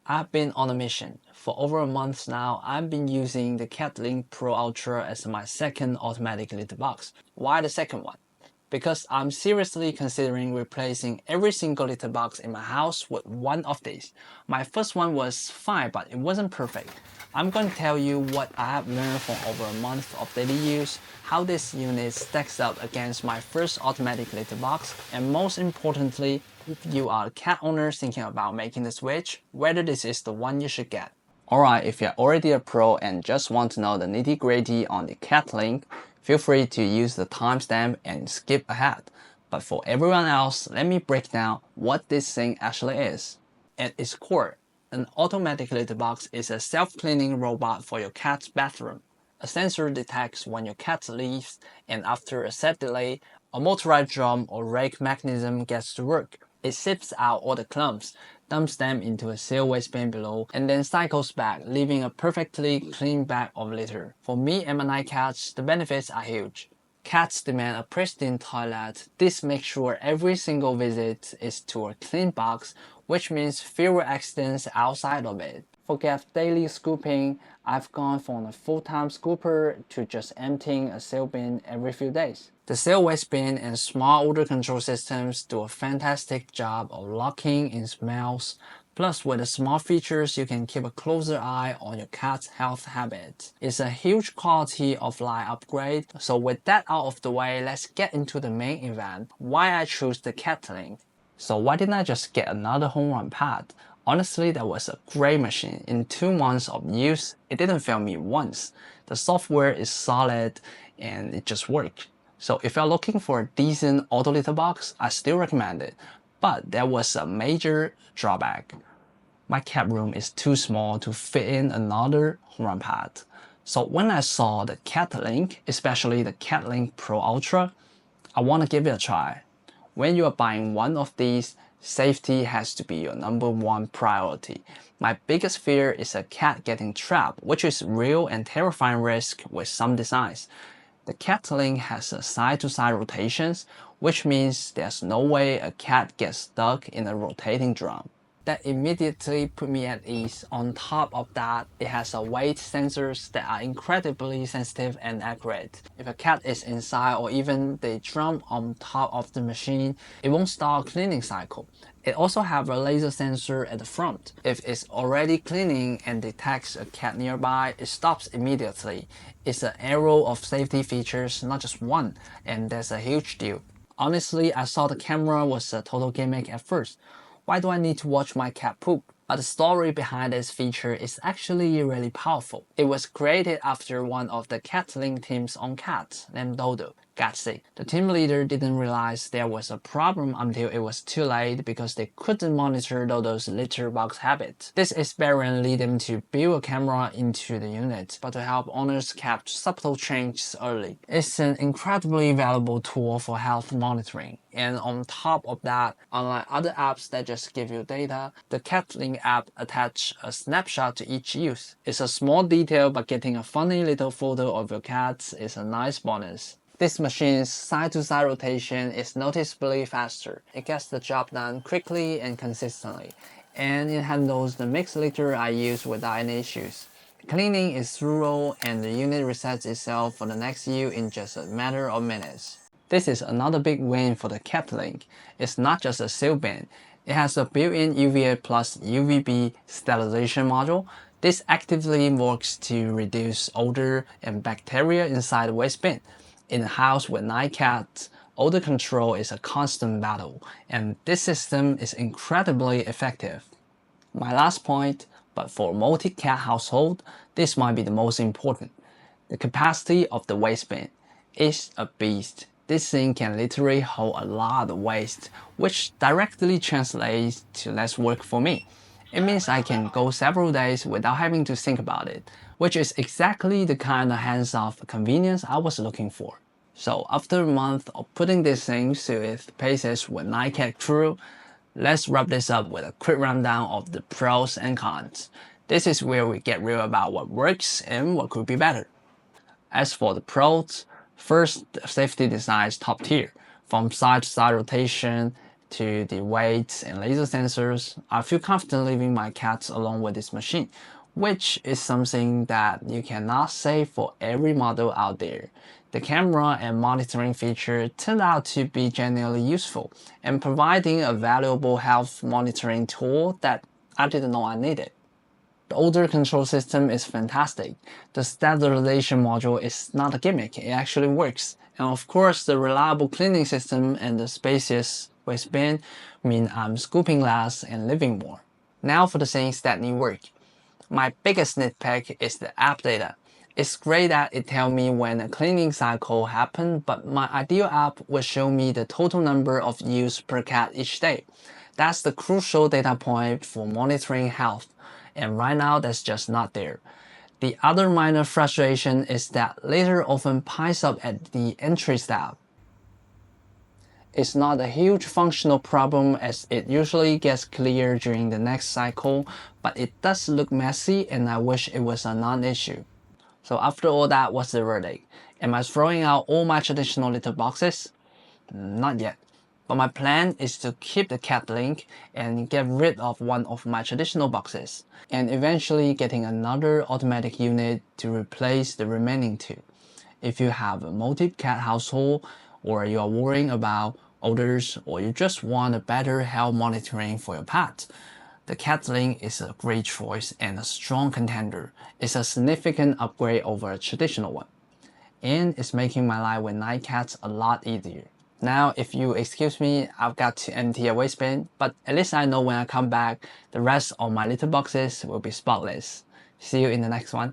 I've been on a mission. For over a month now, I've been using the Catlink Pro Ultra as my second automatic litter box. Why the second one? Because I'm seriously considering replacing every single litter box in my house with one of these. My first one was fine, but it wasn't perfect. I'm going to tell you what I have learned from over a month of daily use, how this unit stacks up against my first automatic litter box, and most importantly, if you are a cat owner thinking about making the switch, whether this is the one you should get. Alright, if you're already a pro and just want to know the nitty-gritty on the Catlink, feel free to use the timestamp and skip ahead. But for everyone else, let me break down what this thing actually is. At its core, an automatic litter box is a self-cleaning robot for your cat's bathroom. A sensor detects when your cat leaves, and after a set delay, a motorized drum or rake mechanism gets to work. It sifts out all the clumps, dumps them into a sealed waste bin below, and then cycles back, leaving a perfectly clean bag of litter. For me and my 9 cats, the benefits are huge. Cats demand a pristine toilet. This makes sure every single visit is to a clean box, which means fewer accidents outside of it. Forget daily scooping. I've gone from a full-time scooper to just emptying a sealed bin every few days. The sealed waste bin and small odor control systems do a fantastic job of locking in smells. Plus, with the small features, you can keep a closer eye on your cat's health habits. It's a huge quality of life upgrade. So with that out of the way, let's get into the main event, why I chose the Catlink. So why didn't I just get another home run pad? Honestly, that was a great machine. In 2 months of use, it didn't fail me once. The software is solid and it just worked. So if you're looking for a decent auto litter box, I still recommend it. But there was a major drawback. My cat room is too small to fit in another home run pad. So when I saw the Catlink, especially the Catlink Pro Ultra, I want to give it a try. When you are buying one of these, safety has to be your #1 priority. My biggest fear is a cat getting trapped, which is real and terrifying risk with some designs. The Catlink has a side-to-side rotations, which means there's no way a cat gets stuck in a rotating drum. That immediately put me at ease. On top of that, it has a weight sensors that are incredibly sensitive and accurate. If a cat is inside or even the drum on top of the machine, it won't start a cleaning cycle. It also has a laser sensor at the front. If it's already cleaning and detects a cat nearby, it stops immediately. It's an arrow of safety features, not just one, and that's a huge deal. Honestly, I saw the camera was a total gimmick at first. Why do I need to watch my cat poop? But the story behind this feature is actually really powerful. It was created after one of the Catlink team's own cats, named Odor, got sick. The team leader didn't realize there was a problem until it was too late because they couldn't monitor Dodo's litter box habits. This experiment led them to build a camera into the unit, but to help owners catch subtle changes early. It's an incredibly valuable tool for health monitoring. And on top of that, unlike other apps that just give you data, the Catlink app attaches a snapshot to each use. It's a small detail, but getting a funny little photo of your cat is a nice bonus. This machine's side-to-side rotation is noticeably faster. It gets the job done quickly and consistently, and it handles the mixed litter I use without any issues. Cleaning is thorough and the unit resets itself for the next use in just a matter of minutes. This is another big win for the Catlink. It's not just a seal bin. It has a built-in UVA plus UVB sterilization module. This actively works to reduce odor and bacteria inside the waste bin. In a house with 9 cats, odor control is a constant battle, and this system is incredibly effective. My last point, but for a multi-cat household, this might be the most important. The capacity of the waste bin is a beast. This thing can literally hold a lot of waste, which directly translates to less work for me. It means I can go several days without having to think about it, which is exactly the kind of hands-off convenience I was looking for. So after a month of putting this thing through its paces with 9 cat crew, let's wrap this up with a quick rundown of the pros and cons. This is where we get real about what works and what could be better. As for the pros, first, the safety design is top tier. From side-to-side rotation, to the weights and laser sensors, I feel confident leaving my cats alone with this machine, which is something that you cannot say for every model out there. The camera and monitoring feature turned out to be genuinely useful and providing a valuable health monitoring tool that I didn't know I needed. The odor control system is fantastic. The sterilization module is not a gimmick, it actually works. And of course, the reliable cleaning system and the spacious waistband mean I'm scooping less and living more. Now for the things that need work. My biggest nitpick is the app data. It's great that it tells me when a cleaning cycle happened, but my ideal app would show me the total number of use per cat each day. That's the crucial data point for monitoring health, and right now that's just not there. The other minor frustration is that litter often piles up at the entry step. It's not a huge functional problem as it usually gets clear during the next cycle, but it does look messy and I wish it was a non-issue. So after all that, what's the verdict? Am I throwing out all my traditional litter boxes? Not yet. But my plan is to keep the Catlink and get rid of one of my traditional boxes, and eventually getting another automatic unit to replace the remaining two. If you have a multi-cat household, or you are worrying about odors, or you just want a better health monitoring for your pet, the Catlink is a great choice and a strong contender. It's a significant upgrade over a traditional one, and it's making my life with 9 cats a lot easier. Now, if you excuse me, I've got to empty a waistband, but at least I know when I come back, the rest of my litter boxes will be spotless. See you in the next one.